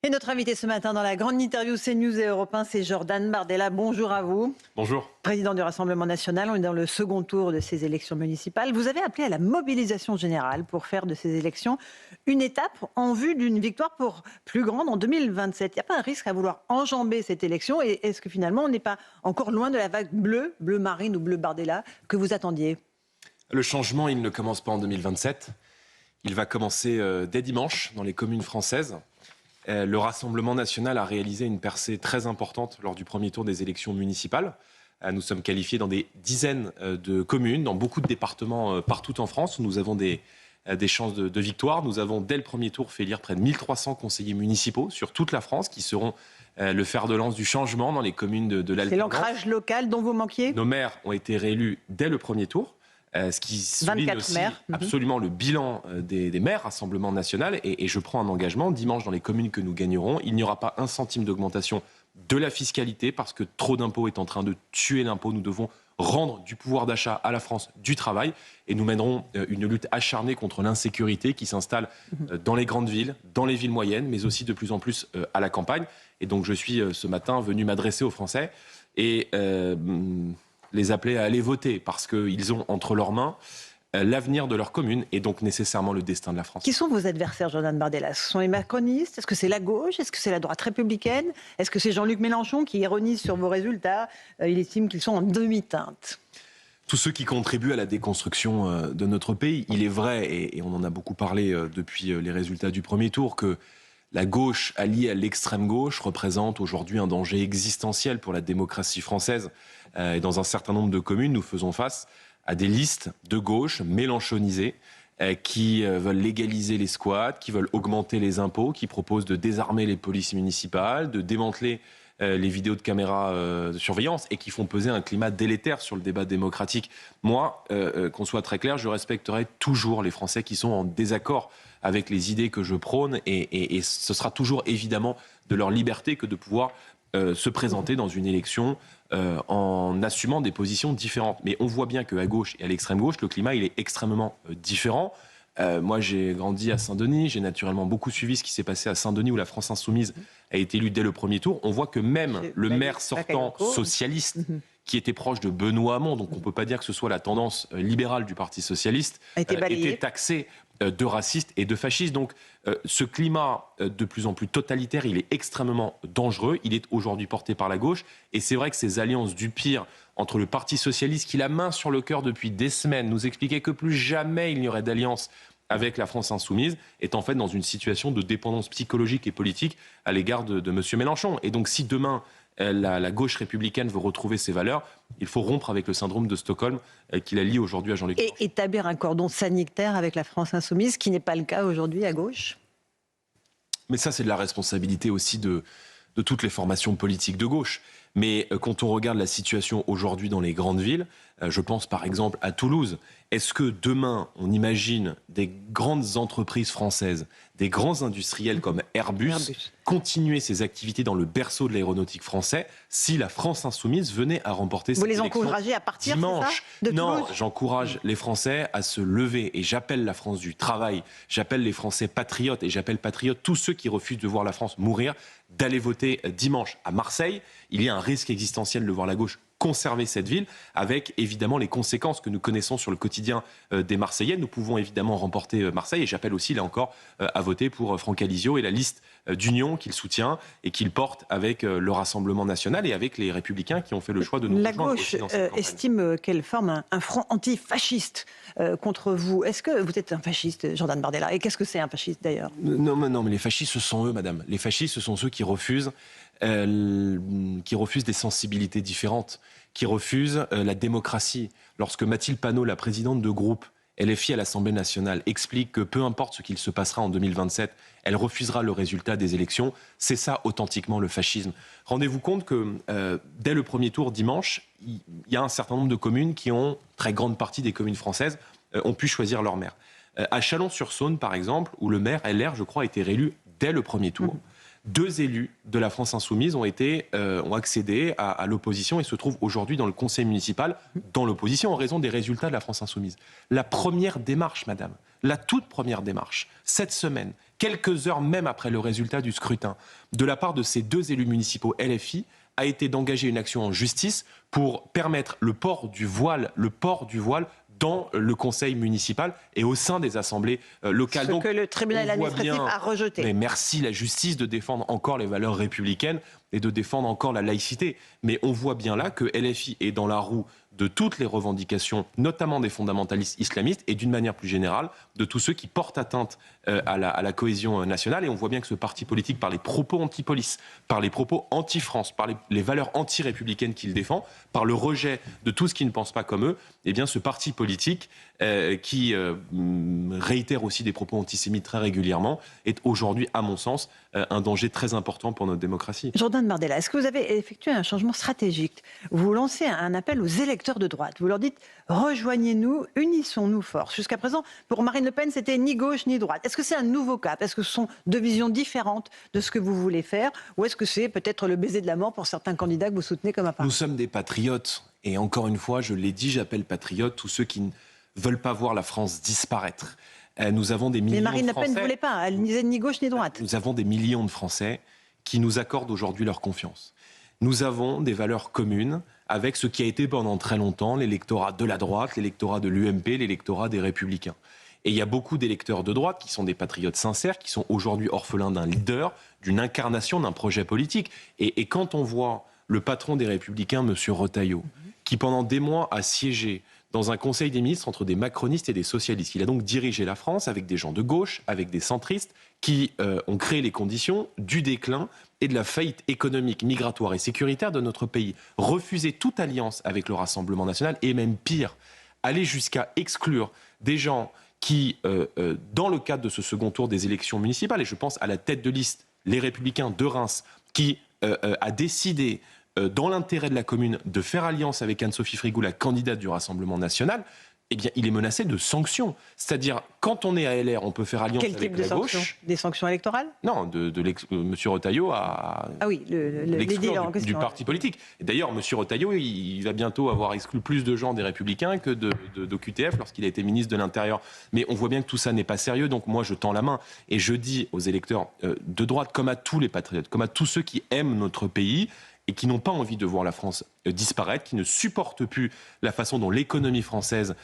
Et notre invité ce matin dans la grande interview CNews et Europe 1, c'est Jordan Bardella. Bonjour à vous. Bonjour. Président du Rassemblement national, on est dans le second tour de ces élections municipales. Vous avez appelé à la mobilisation générale pour faire de ces élections une étape en vue d'une victoire plus grande en 2027. Il n'y a pas un risque à vouloir enjamber cette élection? Et est-ce que finalement on n'est pas encore loin de la vague bleue, bleu marine ou bleu Bardella, que vous attendiez? Le changement, il ne commence pas en 2027. Il va commencer dès dimanche dans les communes françaises. Le Rassemblement national a réalisé une percée très importante lors du premier tour des élections municipales. Nous sommes qualifiés dans des dizaines de communes, dans beaucoup de départements partout en France, où nous avons des chances de victoire. Nous avons, dès le premier tour, fait élire près de 1300 conseillers municipaux sur toute la France, qui seront le fer de lance du changement dans les communes de l'Alpes. C'est l'ancrage local dont vous manquiez? Nos maires ont été réélus dès le premier tour. Ce qui souligne aussi maires. absolument le bilan des maires Rassemblement national. Et je prends un engagement, dimanche dans les communes que nous gagnerons, il n'y aura pas un centime d'augmentation de la fiscalité parce que trop d'impôts est en train de tuer l'impôt. Nous devons rendre du pouvoir d'achat à la France du travail et nous mènerons une lutte acharnée contre l'insécurité qui s'installe dans les grandes villes, dans les villes moyennes, mais aussi de plus en plus à la campagne. Et donc je suis ce matin venu m'adresser aux Français et les appeler à aller voter parce qu'ils ont entre leurs mains l'avenir de leur commune et donc nécessairement le destin de la France. Qui sont vos adversaires, Jordan Bardella? Ce sont les macronistes? Est-ce que c'est la gauche? Est-ce que c'est la droite républicaine? Est-ce que c'est Jean-Luc Mélenchon qui ironise sur vos résultats? Il estime qu'ils sont en demi-teinte. Tous ceux qui contribuent à la déconstruction de notre pays. Il est vrai, et on en a beaucoup parlé depuis les résultats du premier tour, que la gauche alliée à l'extrême gauche représente aujourd'hui un danger existentiel pour la démocratie française. Et dans un certain nombre de communes, nous faisons face à des listes de gauche mélenchonisées qui veulent légaliser les squats, qui veulent augmenter les impôts, qui proposent de désarmer les polices municipales, de démanteler les vidéos de caméras de surveillance et qui font peser un climat délétère sur le débat démocratique. Moi, qu'on soit très clair, je respecterai toujours les Français qui sont en désaccord avec les idées que je prône et ce sera toujours évidemment de leur liberté que de pouvoir se présenter dans une élection en assumant des positions différentes. Mais on voit bien qu'à gauche et à l'extrême gauche, le climat il est extrêmement différent. Moi, j'ai grandi à Saint-Denis, j'ai naturellement beaucoup suivi ce qui s'est passé à Saint-Denis où la France insoumise a été élue dès le premier tour. On voit que même le maire sortant socialiste, qui était proche de Benoît Hamon, donc on ne peut pas dire que ce soit la tendance libérale du Parti socialiste, était taxé de raciste et de fasciste. Donc ce climat de plus en plus totalitaire, il est extrêmement dangereux. Il est aujourd'hui porté par la gauche. Et c'est vrai que ces alliances du pire entre le Parti socialiste, qui la main sur le cœur depuis des semaines, nous expliquait que plus jamais il n'y aurait d'alliance avec la France insoumise, est en fait dans une situation de dépendance psychologique et politique à l'égard de M. Mélenchon. Et donc si demain la gauche républicaine veut retrouver ses valeurs, il faut rompre avec le syndrome de Stockholm qui la lie aujourd'hui à Jean-Luc Mélenchon. Et établir un cordon sanitaire avec la France insoumise, ce qui n'est pas le cas aujourd'hui à gauche? Mais ça, c'est de la responsabilité aussi de toutes les formations politiques de gauche. Mais quand on regarde la situation aujourd'hui dans les grandes villes, je pense par exemple à Toulouse, est-ce que demain, on imagine des grandes entreprises françaises, des grands industriels comme Airbus, continuer ses activités dans le berceau de l'aéronautique français si la France insoumise venait à remporter cette élection? Vous les encouragez à partir dimanche? C'est ça, de Non, Toulouse? j'encourage les Français à se lever et j'appelle la France du travail, j'appelle les Français patriotes et j'appelle patriotes tous ceux qui refusent de voir la France mourir d'aller voter dimanche à Marseille. Il y a un risque existentiel de voir la gauche conserver cette ville, avec évidemment les conséquences que nous connaissons sur le quotidien des Marseillais. Nous pouvons évidemment remporter Marseille et j'appelle aussi là encore à voter pour Franck Alizio et la liste d'union qu'il soutient et qu'il porte avec le Rassemblement national et avec les Républicains qui ont fait le choix de nous rejoindre aussi dans cette campagne. La gauche estime qu'elle forme un front antifasciste contre vous. Est-ce que vous êtes un fasciste, Jordan Bardella? Et qu'est-ce que c'est un fasciste d'ailleurs? Non, mais les fascistes, ce sont eux, madame. Les fascistes, ce sont ceux qui refusent des sensibilités différentes, qui refusent la démocratie. Lorsque Mathilde Panot, la présidente de groupe LFI à l'Assemblée nationale, explique que peu importe ce qu'il se passera en 2027, elle refusera le résultat des élections, c'est ça authentiquement le fascisme. Rendez-vous compte que dès le premier tour dimanche, il y a un certain nombre de communes qui ont, très grande partie des communes françaises, ont pu choisir leur maire. À Chalon-sur-Saône, par exemple, où le maire LR, je crois, a été réélu dès le premier tour, 2 élus de la France insoumise ont accédé à l'opposition et se trouvent aujourd'hui dans le conseil municipal dans l'opposition en raison des résultats de la France insoumise. La première démarche, madame, la toute première démarche, cette semaine, quelques heures même après le résultat du scrutin, de la part de ces deux élus municipaux LFI, a été d'engager une action en justice pour permettre le port du voile dans le conseil municipal et au sein des assemblées locales. Ce que le tribunal administratif a rejeté. Mais merci la justice de défendre encore les valeurs républicaines et de défendre encore la laïcité. Mais on voit bien là que LFI est dans la roue de toutes les revendications, notamment des fondamentalistes islamistes et d'une manière plus générale de tous ceux qui portent atteinte à la cohésion nationale. Et on voit bien que ce parti politique, par les propos anti-police, par les propos anti-France, par les valeurs anti-républicaines qu'il défend, par le rejet de tout ce qui ne pense pas comme eux, eh bien ce parti politique qui réitère aussi des propos antisémites très régulièrement est aujourd'hui, à mon sens, un danger très important pour notre démocratie. Jordan Bardella, est-ce que vous avez effectué un changement stratégique? Vous lancez un appel aux électeurs de droite. Vous leur dites « Rejoignez-nous, unissons-nous fort ». Jusqu'à présent, pour Marine Le Pen, c'était ni gauche ni droite. Est-ce que c'est un nouveau cap? Est-ce que ce sont deux visions différentes de ce que vous voulez faire? Ou est-ce que c'est peut-être le baiser de la mort pour certains candidats que vous soutenez comme appart? Nous sommes des patriotes. Et encore une fois, je l'ai dit, j'appelle patriotes tous ceux qui ne veulent pas voir la France disparaître. Nous avons des millions de Français. Mais Marine Le Pen ne voulait pas. Elle ne disait ni gauche ni droite. Nous avons des millions de Français qui nous accordent aujourd'hui leur confiance. Nous avons des valeurs communes avec ce qui a été pendant très longtemps l'électorat de la droite, l'électorat de l'UMP, l'électorat des Républicains. Et il y a beaucoup d'électeurs de droite qui sont des patriotes sincères, qui sont aujourd'hui orphelins d'un leader, d'une incarnation, d'un projet politique. Et quand on voit le patron des Républicains, M. Retailleau, qui pendant des mois a siégé dans un conseil des ministres entre des macronistes et des socialistes. Il a donc dirigé la France avec des gens de gauche, avec des centristes, qui ont créé les conditions du déclin et de la faillite économique, migratoire et sécuritaire de notre pays. Refuser toute alliance avec le Rassemblement national et même pire, aller jusqu'à exclure des gens qui, dans le cadre de ce second tour des élections municipales, et je pense à la tête de liste, les Républicains de Reims, qui a décidé dans l'intérêt de la commune, de faire alliance avec Anne-Sophie Frigou, la candidate du Rassemblement national, eh bien, il est menacé de sanctions. C'est-à-dire, quand on est à LR, on peut faire alliance avec la gauche. Quel type de sanctions? Des sanctions électorales? Non, M. Retailleau a l'exclure du parti politique. Et d'ailleurs, M. Retailleau, il va bientôt avoir exclu plus de gens des Républicains que d'OQTF lorsqu'il a été ministre de l'Intérieur. Mais on voit bien que tout ça n'est pas sérieux. Donc moi, je tends la main et je dis aux électeurs de droite, comme à tous les patriotes, comme à tous ceux qui aiment notre pays, et qui n'ont pas envie de voir la France disparaître, qui ne supportent plus la façon dont l'économie française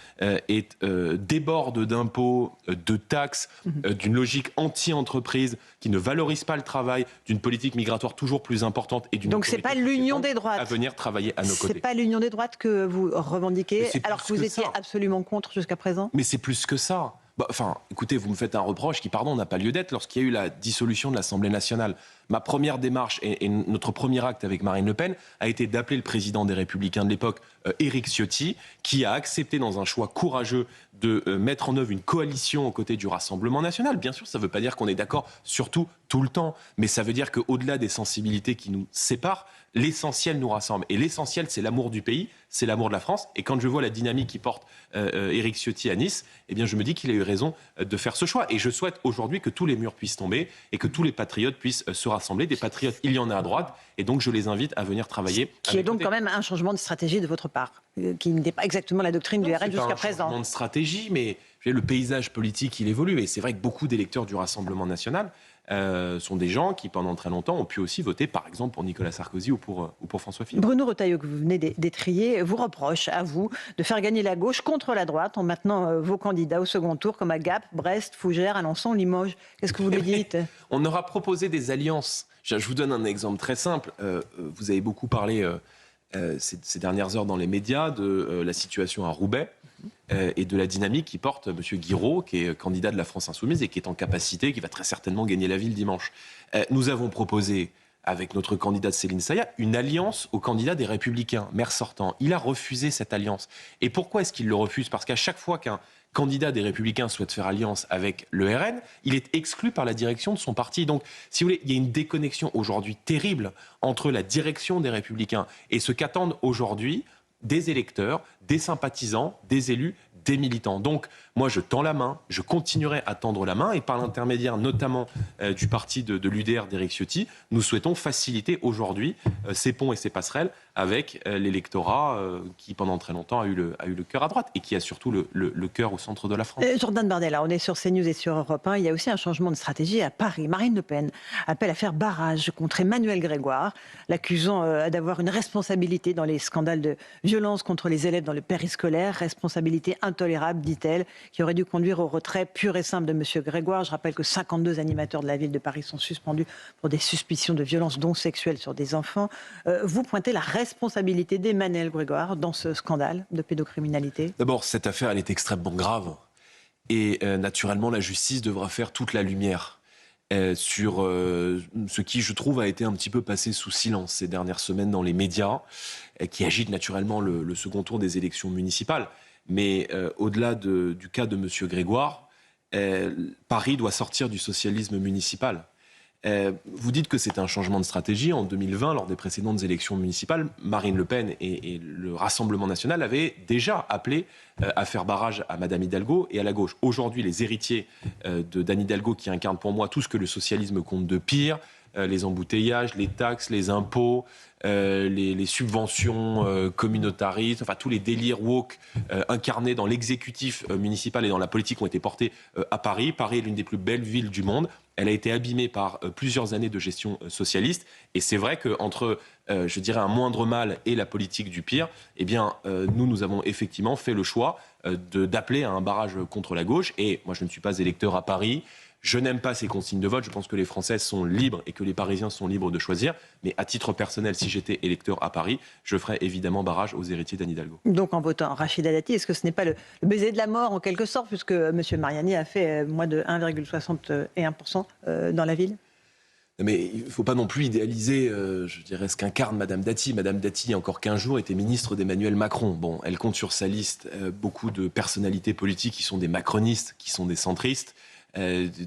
déborde d'impôts, de taxes, d'une logique anti-entreprise, qui ne valorise pas le travail, d'une politique migratoire toujours plus importante et d'une Donc c'est pas l'union des droites à venir travailler à nos côtés. C'est pas l'union des droites que vous revendiquez, alors que vous étiez absolument contre jusqu'à présent? Mais c'est plus que ça. Enfin, écoutez, vous me faites un reproche qui, pardon, n'a pas lieu d'être lorsqu'il y a eu la dissolution de l'Assemblée nationale. Ma première démarche et notre premier acte avec Marine Le Pen a été d'appeler le président des Républicains de l'époque, Éric Ciotti, qui a accepté dans un choix courageux de mettre en œuvre une coalition aux côtés du Rassemblement national. Bien sûr, ça ne veut pas dire qu'on est d'accord sur tout le temps, mais ça veut dire qu'au-delà des sensibilités qui nous séparent, l'essentiel nous rassemble. Et l'essentiel, c'est l'amour du pays, c'est l'amour de la France. Et quand je vois la dynamique qui porte Éric Ciotti à Nice, eh bien, je me dis qu'il a eu raison de faire ce choix. Et je souhaite aujourd'hui que tous les murs puissent tomber et que tous les patriotes puissent se rassembler. Des patriotes, il y en a à droite. Et donc, je les invite à venir travailler. Qui est donc quand même un changement de stratégie de votre part, qui n'était pas exactement la doctrine du RN jusqu'à présent. C'est un changement de stratégie, mais le paysage politique, il évolue. Et c'est vrai que beaucoup d'électeurs du Rassemblement national sont des gens qui, pendant très longtemps, ont pu aussi voter, par exemple, pour Nicolas Sarkozy ou pour François Fillon. Bruno Retailleau, que vous venez d'étrier, vous reproche à vous de faire gagner la gauche contre la droite en maintenant vos candidats au second tour, comme à Gap, Brest, Fougères, Alençon, Limoges. Qu'est-ce que vous lui dites? On aura proposé des alliances. Je vous donne un exemple très simple. Vous avez beaucoup parlé ces dernières heures dans les médias de la situation à Roubaix. Et de la dynamique qui porte M. Guiraud, qui est candidat de la France Insoumise et qui est en capacité, qui va très certainement gagner la ville dimanche. Nous avons proposé, avec notre candidate Céline Sayat, une alliance au candidat des Républicains, maire sortant. Il a refusé cette alliance. Et pourquoi est-ce qu'il le refuse? Parce qu'à chaque fois qu'un candidat des Républicains souhaite faire alliance avec le RN, il est exclu par la direction de son parti. Donc, si vous voulez, il y a une déconnexion aujourd'hui terrible entre la direction des Républicains et ce qu'attendent aujourd'hui des électeurs, des sympathisants, des élus des militants. Donc, moi, je tends la main, je continuerai à tendre la main, et par l'intermédiaire notamment du parti de l'UDR d'Éric Ciotti, nous souhaitons faciliter aujourd'hui ces ponts et ces passerelles avec l'électorat qui, pendant très longtemps, a eu le cœur à droite et qui a surtout le cœur au centre de la France. Jordan Bardella, on est sur CNews et sur Europe 1. Il y a aussi un changement de stratégie à Paris. Marine Le Pen appelle à faire barrage contre Emmanuel Grégoire, l'accusant d'avoir une responsabilité dans les scandales de violence contre les élèves dans le périscolaire. Responsabilité intolérable, dit-elle, qui aurait dû conduire au retrait pur et simple de M. Grégoire. Je rappelle que 52 animateurs de la ville de Paris sont suspendus pour des suspicions de violences, dont sexuelles, sur des enfants. Vous pointez la responsabilité d'Emmanuel Grégoire dans ce scandale de pédocriminalité. D'abord, cette affaire, elle est extrêmement grave. Et naturellement, la justice devra faire toute la lumière sur ce qui, je trouve, a été un petit peu passé sous silence ces dernières semaines dans les médias, qui agite naturellement le second tour des élections municipales. Mais au-delà du cas de M. Grégoire, Paris doit sortir du socialisme municipal. Vous dites que c'est un changement de stratégie. En 2020, lors des précédentes élections municipales, Marine Le Pen et le Rassemblement national avaient déjà appelé à faire barrage à Madame Hidalgo et à la gauche. Aujourd'hui, les héritiers d'Anne Hidalgo, qui incarnent pour moi tout ce que le socialisme compte de pire, les embouteillages, les taxes, les impôts, les subventions communautaristes, enfin tous les délires woke incarnés dans l'exécutif municipal et dans la politique ont été portés à Paris. Paris est l'une des plus belles villes du monde. Elle a été abîmée par plusieurs années de gestion socialiste. Et c'est vrai qu'entre, je dirais, un moindre mal et la politique du pire, eh bien, nous avons effectivement fait le choix d'appeler à un barrage contre la gauche. Et moi, je ne suis pas électeur à Paris. Je n'aime pas ces consignes de vote. Je pense que les Français sont libres et que les Parisiens sont libres de choisir. Mais à titre personnel, si j'étais électeur à Paris, je ferais évidemment barrage aux héritiers d'Anne Hidalgo. Donc en votant Rachida Dati, est-ce que ce n'est pas le baiser de la mort en quelque sorte, puisque M. Mariani a fait moins de 1,61% dans la ville ? Mais il ne faut pas non plus idéaliser, je dirais, ce qu'incarne Mme Dati. Mme Dati, il y a encore 15 jours, était ministre d'Emmanuel Macron. Bon, elle compte sur sa liste beaucoup de personnalités politiques qui sont des macronistes, qui sont des centristes.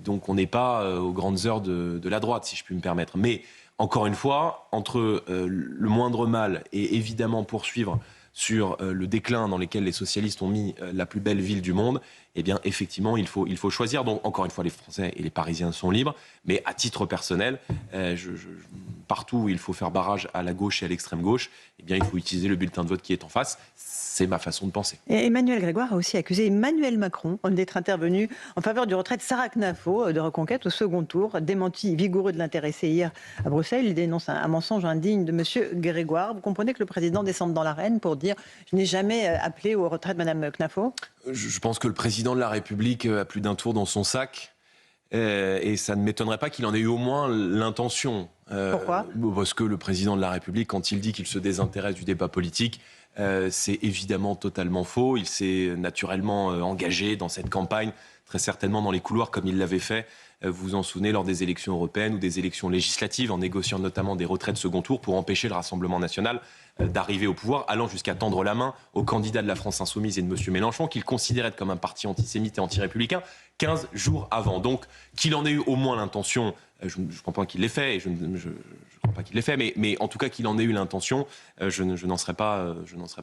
Donc on n'est pas aux grandes heures de la droite, si je puis me permettre. Mais encore une fois, entre le moindre mal et évidemment poursuivre sur le déclin dans lequel les socialistes ont mis la plus belle ville du monde, eh bien effectivement il faut choisir. Donc encore une fois, les Français et les Parisiens sont libres, mais à titre personnel, partout où il faut faire barrage à la gauche et à l'extrême gauche, eh bien il faut utiliser le bulletin de vote qui est en face. C'est ma façon de penser. Et Emmanuel Grégoire a aussi accusé Emmanuel Macron d'être intervenu en faveur du retrait de Sarah Knafo de Reconquête au second tour. Démenti vigoureux de l'intéressé hier à Bruxelles. Il dénonce un mensonge indigne de M. Grégoire. Vous comprenez que le président descende dans l'arène pour dire « Je n'ai jamais appelé au retrait de Mme Knafo ». Je pense que le président de la République a plus d'un tour dans son sac. Et ça ne m'étonnerait pas qu'il en ait eu au moins l'intention. Pourquoi ? Parce que le président de la République, quand il dit qu'il se désintéresse du débat politique, c'est évidemment totalement faux. Il s'est naturellement engagé dans cette campagne, très certainement dans les couloirs comme il l'avait fait, vous vous en souvenez, lors des élections européennes ou des élections législatives, en négociant notamment des retraits de second tour pour empêcher le Rassemblement national d'arriver au pouvoir, allant jusqu'à tendre la main aux candidats de la France insoumise et de M. Mélenchon, qu'il considérait comme un parti antisémite et anti-républicain 15 jours avant. Donc, qu'il en ait eu au moins l'intention, je ne crois pas qu'il l'ait fait, et je ne crois pas qu'il l'ait fait, mais en tout cas qu'il en ait eu l'intention, je n'en serais pas.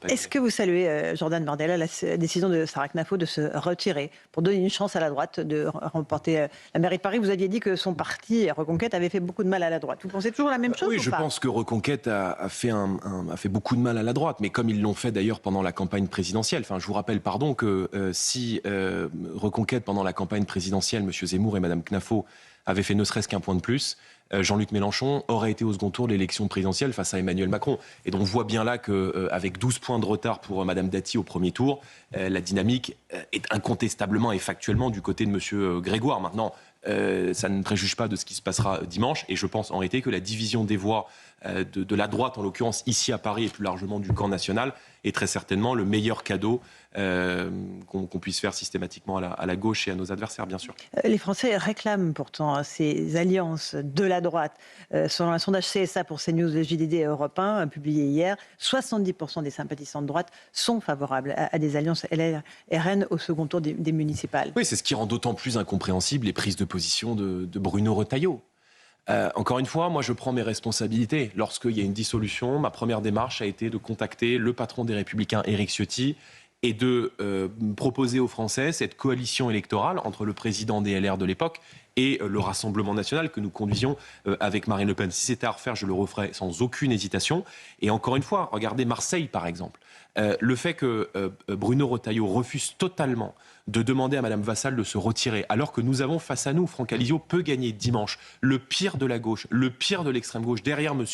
Est-ce que vous saluez, Jordan Bardella, la décision de Sarah Knafo de se retirer pour donner une chance à la droite de remporter la mairie de Paris? Vous aviez dit que son parti, Reconquête, avait fait beaucoup de mal à la droite. Vous pensez toujours la même chose? Oui, ou je pas pense que Reconquête a fait beaucoup de mal à la droite, mais comme ils l'ont fait d'ailleurs pendant la campagne présidentielle. Enfin, je vous rappelle, que si Reconquête, pendant la campagne présidentielle, M. Zemmour et Mme Knafo avaient fait ne serait-ce qu'un point de plus, Jean-Luc Mélenchon aurait été au second tour de l'élection présidentielle face à Emmanuel Macron. Et donc on voit bien là qu'avec 12 points de retard pour Mme Dati au premier tour, la dynamique est incontestablement et factuellement du côté de M. Grégoire. Maintenant, ça ne préjuge pas de ce qui se passera dimanche. Et je pense en réalité que la division des voix de la droite, en l'occurrence ici à Paris et plus largement du camp national, est très certainement le meilleur cadeau qu'on puisse faire systématiquement à la gauche et à nos adversaires, bien sûr. Les Français réclament pourtant ces alliances de la droite. Selon un sondage CSA pour CNews, le JDD et Europe 1, publié hier, 70% des sympathisants de droite sont favorables à des alliances LR-RN au second tour des municipales. Oui, c'est ce qui rend d'autant plus incompréhensible les prises de position de Bruno Retailleau. Encore une fois, moi je prends mes responsabilités. Lorsqu'il y a une dissolution, ma première démarche a été de contacter le patron des Républicains, Éric Ciotti, et de proposer aux Français cette coalition électorale entre le président des LR de l'époque et le Rassemblement national que nous conduisions avec Marine Le Pen. Si c'était à refaire, je le referais sans aucune hésitation. Et encore une fois, regardez Marseille, par exemple. Le fait que Bruno Retailleau refuse totalement de demander à Mme Vassal de se retirer, alors que nous avons face à nous, Franck Alizio peut gagner dimanche le pire de la gauche, le pire de l'extrême gauche, derrière M.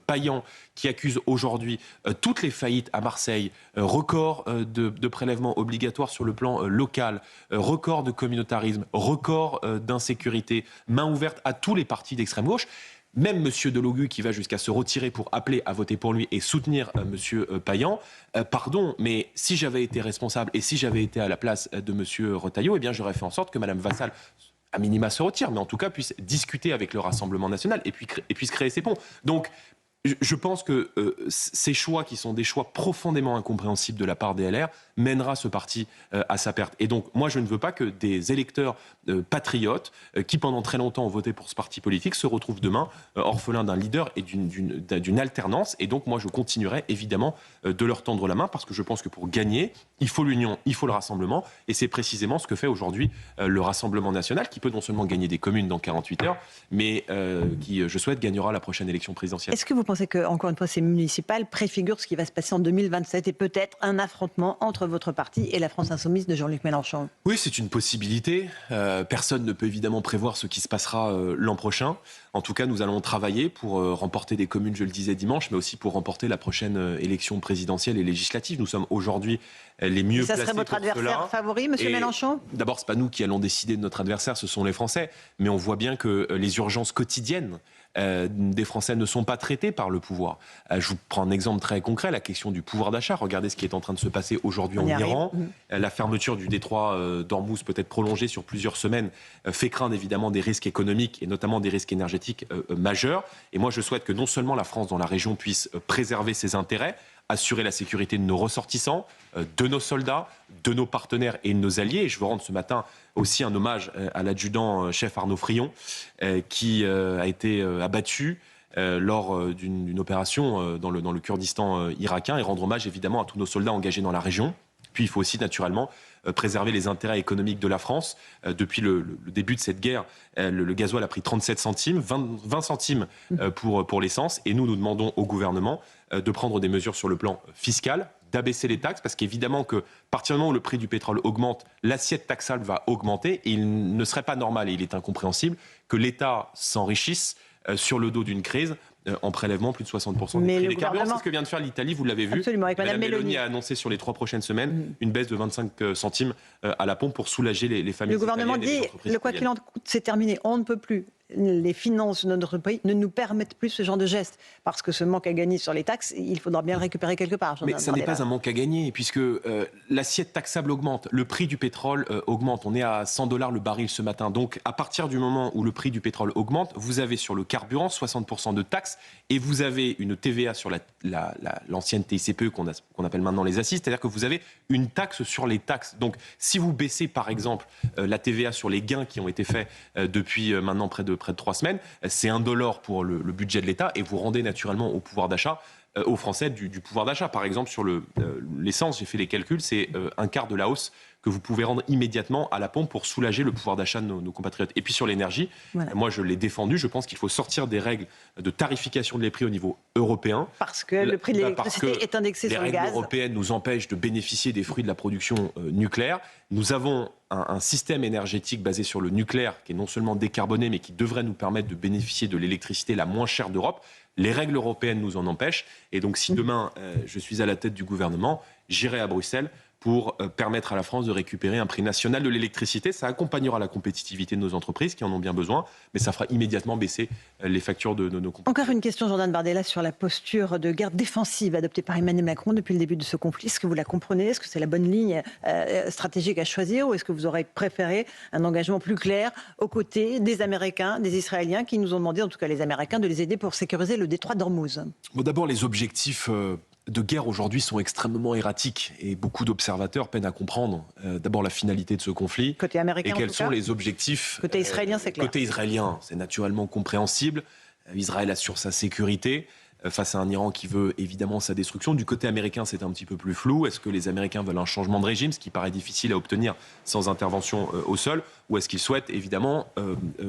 Payan, qui accuse aujourd'hui toutes les faillites à Marseille, record de prélèvements obligatoires sur le plan local, record de communautarisme, record d'insécurité, main ouverte à tous les partis d'extrême gauche. Même M. Delogu qui va jusqu'à se retirer pour appeler à voter pour lui et soutenir M. Payan, pardon, mais si j'avais été responsable et si j'avais été à la place de M. Retailleau, eh bien j'aurais fait en sorte que Mme Vassal, à minima, se retire, mais en tout cas puisse discuter avec le Rassemblement national et puisse créer ses ponts. Donc je pense que ces choix, qui sont des choix profondément incompréhensibles de la part des LR, mènera ce parti à sa perte. Et donc, moi, je ne veux pas que des électeurs patriotes, qui pendant très longtemps ont voté pour ce parti politique, se retrouvent demain orphelins d'un leader et d'une alternance. Et donc, moi, je continuerai évidemment de leur tendre la main, parce que je pense que pour gagner, il faut l'union, il faut le rassemblement. Et c'est précisément ce que fait aujourd'hui le Rassemblement national, qui peut non seulement gagner des communes dans 48 heures, mais qui, je souhaite, gagnera la prochaine élection présidentielle. Est-ce que vous pensez que, encore une fois, ces municipales préfigurent ce qui va se passer en 2027 et peut-être un affrontement entre votre parti et la France insoumise de Jean-Luc Mélenchon? Oui, c'est une possibilité. Personne ne peut évidemment prévoir ce qui se passera l'an prochain. En tout cas, nous allons travailler pour remporter des communes, je le disais dimanche, mais aussi pour remporter la prochaine élection présidentielle et législative. Nous sommes aujourd'hui les mieux placés pour cela. Ça serait votre adversaire favori, M. Mélenchon? D'abord, ce n'est pas nous qui allons décider de notre adversaire, ce sont les Français. Mais on voit bien que les urgences quotidiennes des Français ne sont pas traités par le pouvoir. Je vous prends un exemple très concret, la question du pouvoir d'achat. Regardez ce qui est en train de se passer aujourd'hui en Iran. La fermeture du détroit d'Ormuz, peut être prolongée sur plusieurs semaines, fait craindre évidemment des risques économiques et notamment des risques énergétiques majeurs. Et moi, je souhaite que non seulement la France dans la région puisse préserver ses intérêts, assurer la sécurité de nos ressortissants, de nos soldats, de nos partenaires et de nos alliés. Et je veux rendre ce matin aussi un hommage à l'adjudant-chef Arnaud Frion, qui a été abattu lors d'une opération dans le Kurdistan irakien, et rendre hommage évidemment à tous nos soldats engagés dans la région. Puis il faut aussi naturellement préserver les intérêts économiques de la France. Depuis le début de cette guerre, le gasoil a pris 37 centimes, 20 centimes pour l'essence. Et nous demandons au gouvernement de prendre des mesures sur le plan fiscal, d'abaisser les taxes, parce qu'évidemment que, à partir du moment où le prix du pétrole augmente, l'assiette taxable va augmenter. Et il ne serait pas normal, et il est incompréhensible, que l'État s'enrichisse sur le dos d'une crise en prélèvement plus de 60% du prix des carburants. C'est ce que vient de faire l'Italie, vous l'avez vu. Absolument, avec Mme Meloni a annoncé sur les 3 prochaines semaines une baisse de 25 centimes à la pompe pour soulager les familles. Le gouvernement dit, le quoi qu'il en coûte, c'est terminé, on ne peut plus. Les finances de notre pays ne nous permettent plus ce genre de geste. Parce que ce manque à gagner sur les taxes, il faudra bien le récupérer quelque part. Mais ça n'est pas un manque à gagner, puisque l'assiette taxable augmente, le prix du pétrole augmente. On est à $100 le baril ce matin. Donc, à partir du moment où le prix du pétrole augmente, vous avez sur le carburant 60% de taxes et vous avez une TVA sur l'ancienne TICPE qu'on appelle maintenant les assises, c'est-à-dire que vous avez une taxe sur les taxes. Donc, si vous baissez, par exemple, la TVA sur les gains qui ont été faits depuis maintenant près de 3 semaines, c'est $1 pour le budget de l'État et vous rendez naturellement au pouvoir d'achat, aux Français du pouvoir d'achat. Par exemple, sur l'essence, j'ai fait les calculs, c'est un quart de la hausse que vous pouvez rendre immédiatement à la pompe pour soulager le pouvoir d'achat de nos compatriotes. Et puis sur l'énergie, moi je l'ai défendu, je pense qu'il faut sortir des règles de tarification des prix au niveau européen. Parce que le prix de l'électricité est indexé sur le gaz. Les règles européennes nous empêchent de bénéficier des fruits de la production nucléaire. Nous avons un système énergétique basé sur le nucléaire qui est non seulement décarboné, mais qui devrait nous permettre de bénéficier de l'électricité la moins chère d'Europe. Les règles européennes nous en empêchent. Et donc si demain je suis à la tête du gouvernement, j'irai à Bruxelles pour permettre à la France de récupérer un prix national de l'électricité. Ça accompagnera la compétitivité de nos entreprises qui en ont bien besoin, mais ça fera immédiatement baisser les factures de nos compatriotes. Encore une question, Jordan Bardella, sur la posture de guerre défensive adoptée par Emmanuel Macron depuis le début de ce conflit. Est-ce que vous la comprenez? Est-ce que c'est la bonne ligne stratégique à choisir? Ou est-ce que vous aurez préféré un engagement plus clair aux côtés des Américains, des Israéliens, qui nous ont demandé, en tout cas les Américains, de les aider pour sécuriser le détroit d'Ormuz? Bon, d'abord, les objectifs de guerre aujourd'hui sont extrêmement erratiques et beaucoup d'observateurs peinent à comprendre d'abord la finalité de ce conflit côté américain, et quels sont les objectifs. Côté israélien, c'est clair. Côté israélien, c'est naturellement compréhensible. Israël assure sa sécurité. face à un Iran qui veut évidemment sa destruction. Du côté américain, c'est un petit peu plus flou. Est-ce que les Américains veulent un changement de régime, ce qui paraît difficile à obtenir sans intervention au sol, ou est-ce qu'ils souhaitent évidemment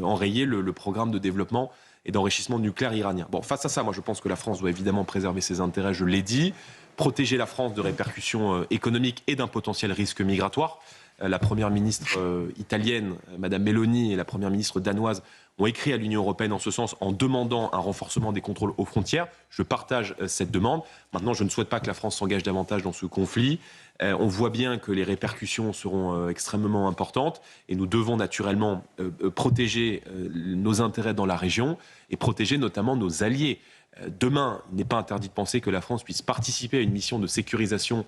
enrayer le programme de développement et d'enrichissement nucléaire iranien? Bon, face à ça, moi je pense que la France doit évidemment préserver ses intérêts, je l'ai dit, protéger la France de répercussions économiques et d'un potentiel risque migratoire. La première ministre italienne, Madame Meloni, et la première ministre danoise ont écrit à l'Union européenne en ce sens en demandant un renforcement des contrôles aux frontières. Je partage cette demande. Maintenant, je ne souhaite pas que la France s'engage davantage dans ce conflit. On voit bien que les répercussions seront extrêmement importantes et nous devons naturellement protéger nos intérêts dans la région et protéger notamment nos alliés. Demain, il n'est pas interdit de penser que la France puisse participer à une mission de sécurisation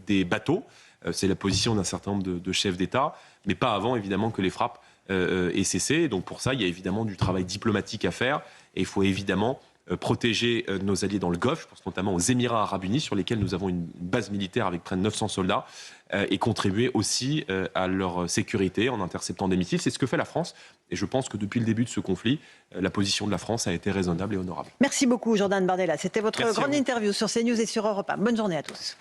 des bateaux. C'est la position d'un certain nombre de chefs d'État, mais pas avant, évidemment, que les frappes aient cessé. Et donc pour ça, il y a évidemment du travail diplomatique à faire. Et il faut évidemment protéger nos alliés dans le Golfe, je pense notamment aux Émirats arabes unis, sur lesquels nous avons une base militaire avec près de 900 soldats, et contribuer aussi à leur sécurité en interceptant des missiles. C'est ce que fait la France. Et je pense que depuis le début de ce conflit, la position de la France a été raisonnable et honorable. Merci beaucoup, Jordan Bardella. C'était votre grande interview sur CNews et sur Europe 1. Bonne journée à tous.